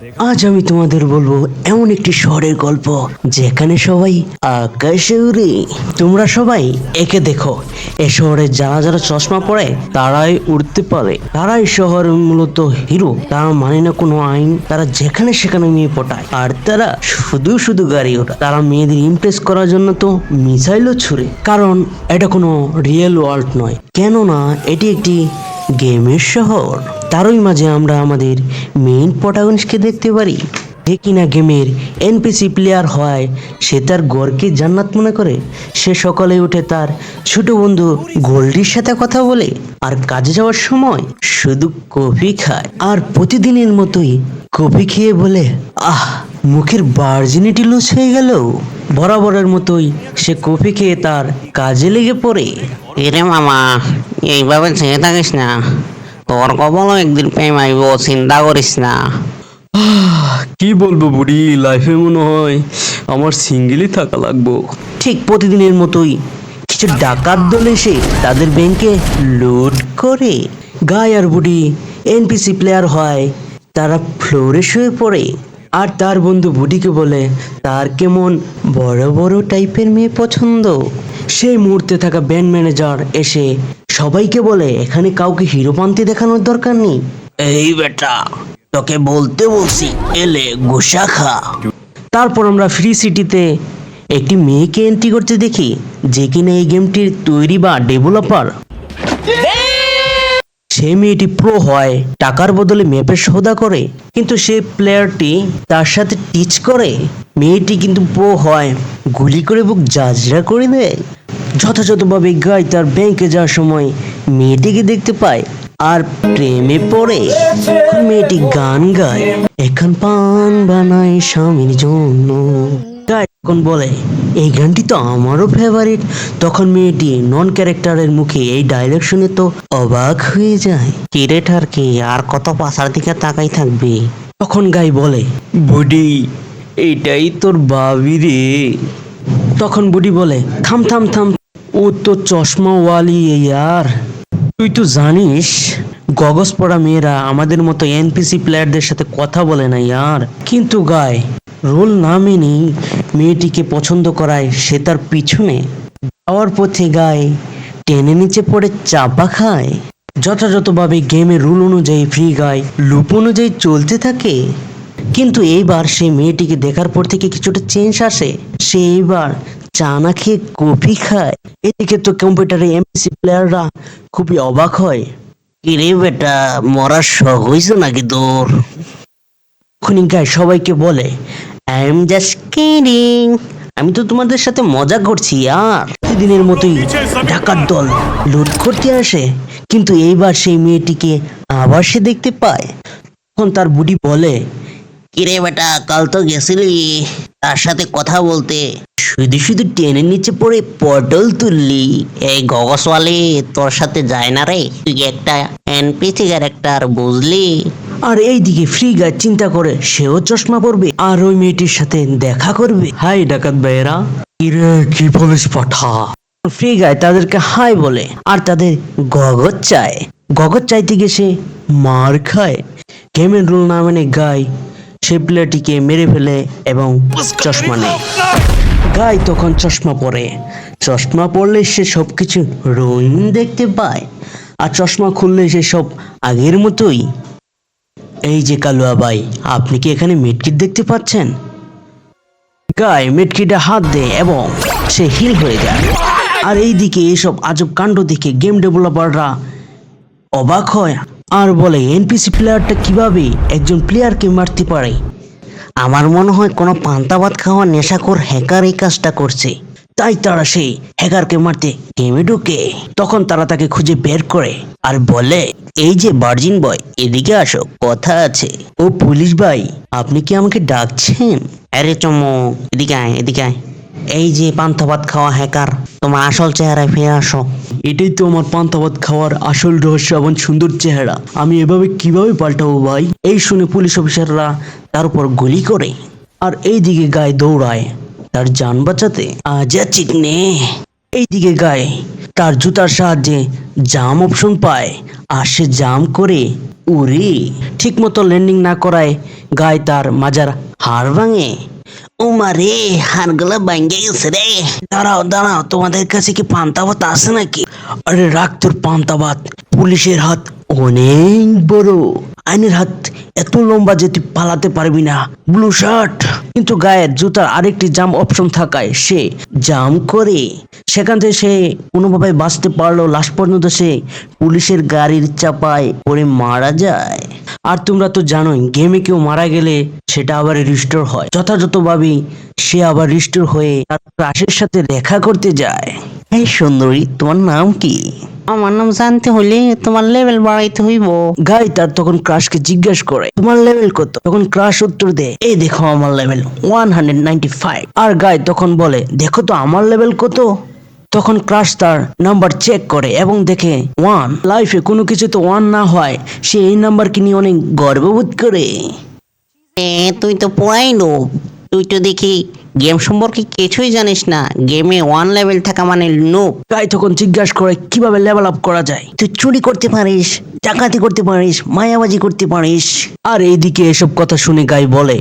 আজ আমি তোমাদের বলবো এমন একটি শহরের গল্প যেখানে সবাই আকাশে উড়ে। তোমরা সবাই একে দেখো, এ শহরে যারা যারা চশমা পরে তারাই উড়তে পারে, তারাই শহরের মূলত হিরো। তারা মানে না কোনো আইন, তারা যেখানে সেখানে মেয়ে পটায়, আর তারা শুধু শুধু গাড়ি ওঠায়। তারা মেয়েদের ইমপ্রেস করার জন্য তো মিসাইলও ছুড়ে, কারণ এটা কোনো রিয়েল ওয়ার্ল্ড নয়, কেননা এটি একটি গেমের শহর। তারই মাঝে আমরা আমাদের মেইন প্রটাগনিস্টকে দেখতে পারি, যে কিনা গেমের এনপিসি প্লেয়ার হয়। সে তার গড়কে জান্নাত মনে করে। সে সকালে উঠে তার ছোট বন্ধু গোল্ডির সাথে কথা বলে, আর কাজে যাওয়ার সময় শুধু কফি খায়। আর প্রতিদিনের মতোই কফি খেয়ে বলে, আহ, মুখের ভার্জিনিটি লুজ হয়ে গেল। বরাবরের মতোই সে কফি খেয়ে তার কাজে লেগে পড়ে। এরে মামা, এইভাবে চেয়ে থাকিস না, তোর কপালও একদিন প্রেম আইব, চিন্তা করিস না। কি বলবো বুড়ি, লাইফে মনে হয় আমার সিঙ্গেলই থাকা লাগবো। ঠিক প্রতিদিনের মতোই কিছু ডাকাত দল এসে তাদের ব্যাংকে লুট করে। গায় আর বুড়ি এনপিসি প্লেয়ার হয়, তারা ফ্লোরে শুয়ে পড়ে। আর তার বন্ধু বুড়িকে বলে তার কেমন বড় বড় টাইপের মেয়ে পছন্দ। সেই মুহূর্তে থাকা ব্যান্ড ম্যানেজার এসে সবাইকে বলে এখানে কাউকে হিরোপান্তি দেখানোর দরকার নেই। এই বেটা, তোকে বলতে বলছি, এলে গোসা খা। তারপর আমরা ফ্রি সিটিতে একটি মেয়েকে এন্ট্রি করতে দেখি, যে কিনা এই গেমটির তৈরি বা ডেভেলপার। সে মেয়েটি প্রো হয়, টাকার বদলে ম্যাপের সৌদা করে, কিন্তু সে প্লেয়ারটি তার সাথে টিচ করে। মেয়েটি কিন্তু প্রো হয়, গুলি করে বুক জাজরা করে দেয়। যথাযথভাবে গাই তার ব্যাংকে যাওয়ার সময় মেয়েটিকে দেখতে পায় আর প্রেমে পড়ে। মেয়েটি গান গায়, এখন পান বানায় স্বামীর জন্য। গাই তখন বলে এই গানটি তো আমারও ফেভারিট। তখন মেয়েটি নন ক্যারেক্টারের মুখে এই ডায়লগ শুনে তো অবাক হয়ে যায়। কিরেটার কি আর কত পাশার দিকে তাকাই থাকবি? তখন গাই বলে, বুডি, এইটাই তোর বাবি রে। তখন বুডি বলে, থাম থাম থাম, ও তো চশমাওয়ালি ইয়ার। তুই তো জানিস গগস পড়া মেয়েরা আমাদের মতো এনপিসি প্লেয়ারদের সাথে কথা বলে না ইয়ার। কিন্তু গায় রোল না মেনেই মেয়েটিকে পছন্দ করায় সে তার পিছনে যাওয়ার পথে গায়ে টেনে নিচে পড়ে চাপা খায়। যথাযথভাবে গেমের রুল অনুযায়ী ফ্রি গায় লুপ অনুযায়ী চলতে থাকে। কিন্তু এইবার সেই মেয়েটিকে দেখার পর থেকে কিছুটা চেঞ্জ আসে। সে এইবার চা না খেয়ে কফি খায়। এদিকে তো কম্পিউটারে এমপিসি প্লেয়াররা খুবই অবাক হয়। কিরে বেটা, মরার শখ হইছে নাকি তোর? খনিকায় সবাইকে বলে, আই এম জাস্ট কিডিং, আমি তো তোমাদের সাথে মজা করছি আর। প্রতিদিনের মতোই ডাকাত দল লুট করতে আসে, কিন্তু এইবার সেই মেয়েটিকে আবার সে দেখতে পায়। তখন তার বুড়ি বলে, কিরে বেটা, কাল তো গেছিলি তার সাথে কথা বলতে, শুধু শুধু টেনের নিচে পড়ে পটল তুললি। এই গগসওয়ালি তোর সাথে যায় না রে, তুই একটা এনপিসি ক্যারেক্টার, বুঝলি? আর এইদিকে ফ্রি গাই চিন্তা করে সেও চশমা পরবে আর ওই মেয়েটির সাথে দেখা করবে। হাই ডাকাত ভাইয়েরা, কিরে কি বলিস পাঠা। ফ্রি গাই তাদেরকে হাই বলে আর তাদের গগত চায়। গগত চাইতে গিয়ে সে মার খায়। গেমের রুল না মেনে গাই সে প্লেয়ারটিকে মেরে ফেলে এবং চশমা নেয়। গাই তখন চশমা পরে। চশমা পরলে সে সবকিছু রঙিন দেখতে পায়, আর চশমা খুললে সে সব আগের মতোই। এই যে কালুয়া ভাই, আপনি কি এখানে মেডকিট দেখতে পাচ্ছেন? গাই মেডকিটে হাত দেয় এবং সে হিল হয়ে যায়। আর এইদিকে এইসব আজব কাণ্ড দেখে গেম ডেভেলপাররা অবাক হয় আর বলে এনপিসি প্লেয়ারটা কিভাবে একজন প্লেয়ারকে মারতে পারে। আমার মনে হয় কোনো পান্তা ভাত খাওয়া নেশাখোর হ্যাকার এই কাজটা করছে। তাই তারা সেই হ্যাকারকে মারতে গেমে ঢুকে। তখন তারা তাকে খুঁজে বের করে আর বলে, এই যে ভার্জিন বয়, এদিকে আসো, কথা আছে। ও পুলিশ ভাই, আপনি কি আমাকে ডাকছেন? আরে চমো, এদিকে আয়, এদিকে আয়। এই যে পান্তা ভাত খাওয়া হ্যাকার, তোমার আসল চেহারায় ফিরে আসো। এটাই তো আমার পান্তা ভাত খাওয়ার আসল রহস্য এবং সুন্দর চেহারা। আমি এভাবে কিভাবে পাল্টাবো ভাই? এই শুনে পুলিশ অফিসাররা তার উপর গুলি করে। আর এইদিকে গায়ে দৌড়ায় তার জান বাঁচাতে। আজা চিকনে। এইদিকে গায়ে তার জুতার সাহায্যে জাম অপশন পায় আর সে জাম করে উরি ঠিক মতো ল্যান্ডিং না করায় গায়ে তার মাজার হাড় ভাঙে। ও মারে, হাড়গুলো ভাঙ্গে গেছে রে। দাঁড়াও দাঁড়াও, তোমাদের কাছে কি পান্তা ভাত আছে নাকি? আরে রাখ তোর পান্তা ভাত, পুলিশের হাত অনেক বড়, আইনের হাত এত লম্বা যে তুই পালাতে পারবি না ব্লু শার্ট। কিন্তু গায়ের জুতার আরেকটি জাম অপশন থাকায় সে জাম করে সেখান থেকে সে কোনোভাবে বাঁচতে পারলো। লাস্ট পর্যন্ত সে পুলিশের গাড়ির চাপায় পড়ে মারা যায়। আর তোমরা তো জানোই গেমে কেউ মারা গেলে সেটা আবার রিস্টোর হয়। যথাযথভাবে সে আবার রিস্টোর হয়ে তার ক্রাশের সাথে দেখা করতে যায়। এই সুন্দরী, তোমার নাম কি? আমার নাম জানতে হলে তোমার লেভেল বাড়াইতে হইব। গাই তার তখন ক্রাশকে জিজ্ঞাসা করে তোমার লেভেল কত? তখন ক্রাশ উত্তর দেয় এই দেখো আমার লেভেল 195। আর গাই তখন বলে দেখো তো আমার লেভেল কত? তখন ক্রাশ তার নাম্বার চেক করে এবং দেখে 1। লাইফে কোনো কিছু তো 1 না হয় সে এই নাম্বারকে নিয়ে অনেক গর্ববোধ করে। তুই তো পুরাই নোব। তুই তো দেখি গেম সম্পর্কে কিছুই জানিস না। গেমে 1 লেভেল থাকা মানে নোব। গাই তখন জিজ্ঞাসা করে কিভাবে লেভেল আপ করা যায়? তুই চুরি করতে পারিস, ডাকাতি করতে পারিস, মায়াবাজি করতে পারিস। আর এইদিকে এসব কথা শুনে গাই বলে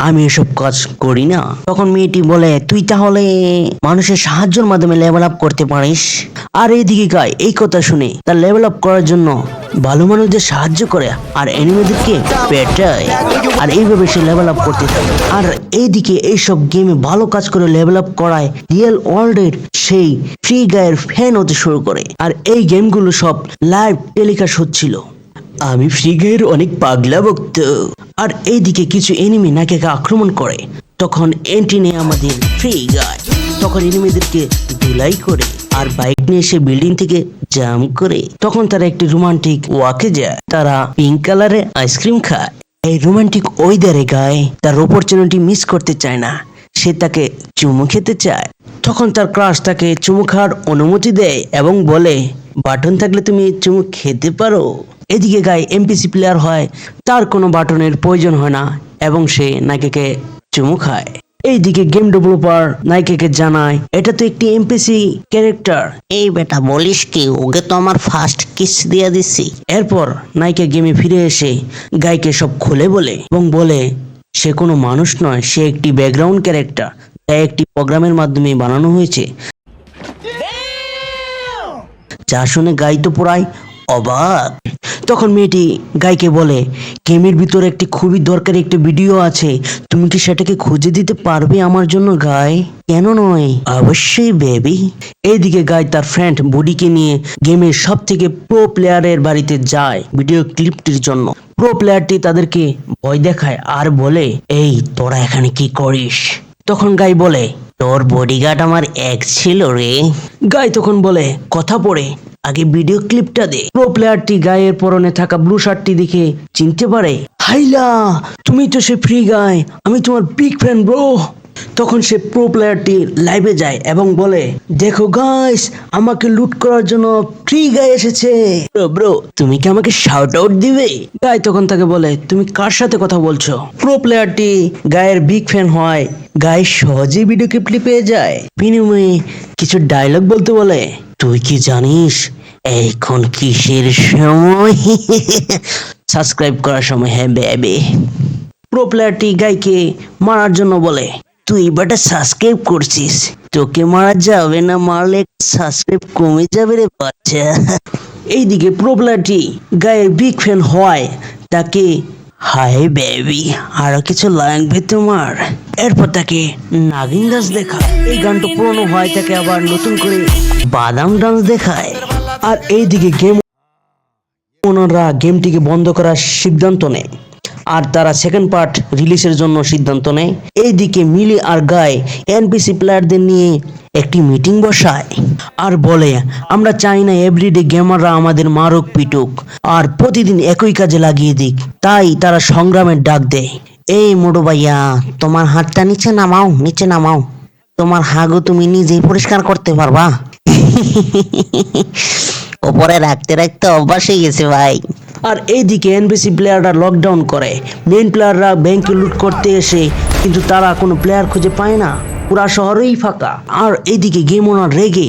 আমি এসব কাজ করি না। তখন মেয়েটি বলে তুই তাহলে মানুষের সাহায্যের মাধ্যমে লেভেল আপ করতে পারিস। আর এইদিকে গাই এই কথা শুনে তার লেভেল আপ করার জন্য ভালো মানুষদের সাহায্য করে আর এনিমিদেরকে পেটায়। আর এইভাবে সে লেভেল আপ করতে থাকে। আর এইদিকে এইসব গেমে ভালো কাজ করে লেভেল আপ করায় রিয়েল ওয়ার্ল্ডের সেই ফ্রি গায়ের ফ্যান হতে শুরু করে। আর এই গেমগুলো সব লাইভ টেলিকাস্ট হচ্ছিল। আমি ফ্রি গায়ের অনেক পাগলা ভক্ত। আর এইদিকে কিছু এনিমি নাকেকে আক্রমণ করে। তখন এন্ট্রি নেয় আমাদের ফ্রি গায়। তখন এনিমিদেরকে ধুলাই করে আর বাইক নিয়ে এসে বিল্ডিং থেকে জাম করে। তখন তারা একটি রোমান্টিক ওয়াকে যায়। তারা পিঙ্ক কালারের আইসক্রিম খায়। এই রোমান্টিক ওয়েদারে গায় তার অপরচুনিটি মিস করতে চায় না। সে তাকে চুমু খেতে চায়। তখন তার ক্রাশ তাকে চুমু খাওয়ার অনুমতি দেয় এবং বলে বাটন থাকলে তুমি চুমু খেতে পারো। এদিকে গায়ে এমপিসি প্লেয়ার হয়, তার কোনো বাটনের প্রয়োজন হয় না এবং সে নায়িকাকে চুমু খায়। এইদিকে গেম ডেভেলপার নায়িকাকে জানায় এটা তো একটি এমপিসি ক্যারেক্টার। এই বেটা বলিস কি? ওকে তো আমার ফার্স্ট কিস দিয়ে দিছি। এরপর নায়িকা গেমে ফিরে এসে গাইকে সব খুলে বলে এবং বলে সে কোনো মানুষ নয়, সে একটি ব্যাকগ্রাউন্ড ক্যারেক্টার যা একটি প্রোগ্রামের মাধ্যমে বানানো হয়েছে। যা শুনে গাই তো পুরাই অবাক। তখন মেয়েটি গাইকে বলে গেমের ভিতরে একটি খুবই দরকারি একটা ভিডিও আছে, তুমি কি সেটাকে খুঁজে দিতে পারবে আমার জন্য গাই? কেন নয়, অবশ্যই বেবি। এইদিকে গাই তার ফ্রেন্ড বুডিকে নিয়ে গেমের সব থেকে প্রো প্লেয়ারের বাড়িতে যায় ভিডিও ক্লিপটির জন্য। প্রো প্লেয়ারটি তাদেরকে ভয় দেখায় আর বলে এই তোরা এখানে কি করিস? তখন গাই বলে তোর বডিগার্ড আমার এক্স ছিল রে। গাই তখন বলে কথা পড়ে আগে ভিডিও ক্লিপটা দে। প্রো প্লেয়ারটি গায়ের পরনে থাকা ব্লু শার্টটি দেখে চিনতে পারে হাইলা তুমি তো সে ফ্রি গাই, আমি তোমার বিগ ফ্যান ব্রো। তখন সে প্রো প্লেয়ারটি লাইভে যায় এবং বলে দেখো গাইস আমাকে লুট করার জন্য ফ্রি গাই এসেছে। ব্রো ব্রো তুমি কি আমাকে শাউট আউট দিবে? গাই তখন তাকে বলে তুমি কার সাথে কথা বলছো? প্রো প্লেয়ারটি গায়ের বিগ ফ্যান হয়। গাই সহজে ভিডিও ক্লিপ পেয়ে যায়। বিনিময়ে কিছু ডায়লগ বলতে বলে তুই কি জানিস এখন কিসের সময়? সাবস্ক্রাইব করার সময় হ্যাঁ বেবি। প্রো প্লেয়ারটি গাইকে মারার জন্য বলে তুই বাটা সাবস্ক্রাইব করছিস, তোকে মারা যাবে না, মারলে সাবস্ক্রাইব কমে যাবে রে বাচ্চা। এইদিকে প্রো প্লেয়ারটি গায়ের বিগ ফ্যান হয় তাকে হাই বেবি আরো কিছু লাগবে তোমার? এরপর তাকে নাগিন ডান্স দেখায়। এই গানটা পুরনো হয় তাকে আবার নতুন করে বাদাম ডান্স দেখায়। আর এইদিকে গেম ওনাররা গেমটিকে বন্ধ করার সিদ্ধান্ত নেয় আর তারা সেকেন্ড পার্ট রিলিজের জন্য সিদ্ধান্ত নেয়। এইদিকে মিলি আর গাই এনপিসি প্লেয়ারদের নিয়ে একটি মিটিং বসায় আর বলে আমরা চাই না এভরিডে গেমাররা আমাদের মারুক পিটুক আর প্রতিদিন একই কাজে লাগিয়ে দিক। তাই তারা সংগ্রামের ডাক দেয়। এই মোড়ো ভাইয়া, তোমার হাতটা নিচে নামাও, নিচে নামাও। তোমার হাগু তুমি নিজেই পরিষ্কার করতে পারবা? ওপরে রাখতে রাখতে অভ্যাস হয়ে গেছে ভাই। আর এইদিকে এনপিসি প্লেয়াররা লকডাউন করে। মেইন প্লেয়াররা ব্যাংকে লুট করতে এসে কিন্তু তারা কোনো প্লেয়ার খুঁজে পায় না, পুরা শহরেই ফাঁকা। আর এইদিকে গেম ওনার রেগে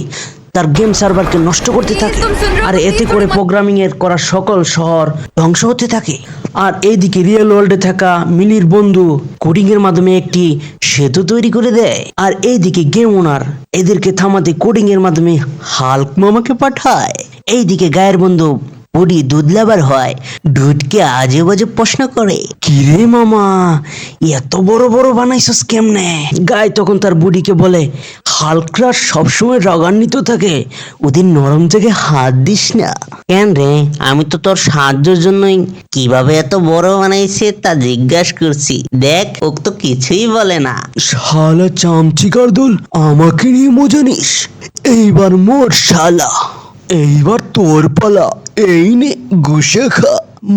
তার গেম সার্ভারকে নষ্ট করতে থাকে আর এতে করে প্রোগ্রামিং এর করা সকল শহর ধ্বংস হতে থাকে। আর এইদিকে রিয়েল ওয়ার্ল্ডে থাকা মিলির বন্ধু কোডিং এর মাধ্যমে একটি সেতু তৈরি করে দেয়। আর এইদিকে গেম ওনার এদেরকে থামাতে কোডিং এর মাধ্যমে হাল্ক মামাকে পাঠায়। এইদিকে গায়ের বন্ধু বুড়ি দুধ লাভার হয়, দুধকে আজে বাজে প্রশ্ন করে, কিরে মামা এত বড় বড় বানাইছস কেমনে? গায়ে তখন তার বুড়িকে বলে, হালকরা সবসময় রাগান্বিত থাকে, ওদের নরম থেকে হাত দিস না। কেন রে, আমি তো তোর সাহায্যের জন্যই কিভাবে এত বড় বানাইছে তা জিজ্ঞাসা করছি, দেখ ও তো কিছুই বলে না। শালা চামচিকার দল, আমাকে নিয়ে মজা নিস? এইবার মোর শালা, এইবার তোর পালা, এই নে ঘুষে খা,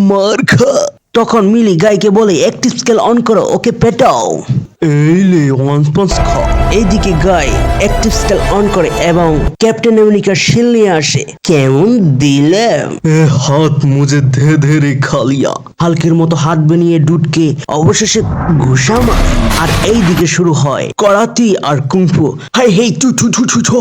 মার খা। তখন মিলি গাইকে বলে অ্যাক্টিভ স্কেল অন করো, ওকে পেটাও। এই লে ওয়ান পাঁচ খা। এইদিকে গাই অ্যাক্টিভ স্কেল অন করে এবং ক্যাপ্টেন আমেরিকার শিল নিয়ে আসে। কেমন দিলে? হাত মুজে ধে ধে খালিয়া। হালকের মতো হাত বানিয়ে ডুডকে অবশেষে ঘুষা মারে। আর এইদিকে শুরু হয় করাতি আর কুংফু। হাই হেই টু টু টু টু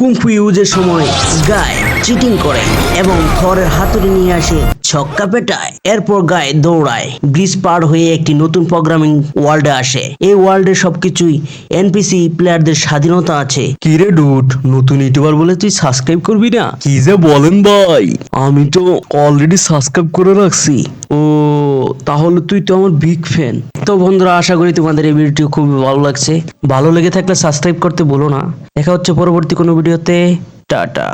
কুংফু ইউজের সময় গায় চিটিং করে এবং থরের হাতুড়ি নিয়ে আসে, ছক্কা পেটায়। এরপর গায়ে দৌড়ায়, ব্রিজ পার হয়ে একটি নতুন প্রোগ্রামিং ওয়ার্ল্ডে আসে। এই ওয়ার্ল্ডে সবকিছুই এনপিসি প্লেয়ারদের স্বাধীনতা আছে। কি রে ডুড, নতুন ইউটিউবার বলে তুই সাবস্ক্রাইব করবি না? কি যে বলেন ভাই, আমি তো অলরেডি সাবস্ক্রাইব করে রাখছি। ও তাহলে তুই তো আমার বিগ ফ্যান। তো বন্ধুরা, আশা করি তোমাদের এই ভিডিওটি খুবই ভালো লাগছে। ভালো লেগে থাকলে সাবস্ক্রাইব করতে ভুলো না। দেখা হচ্ছে পরবর্তী কোনো ভিডিওতে। টাটা।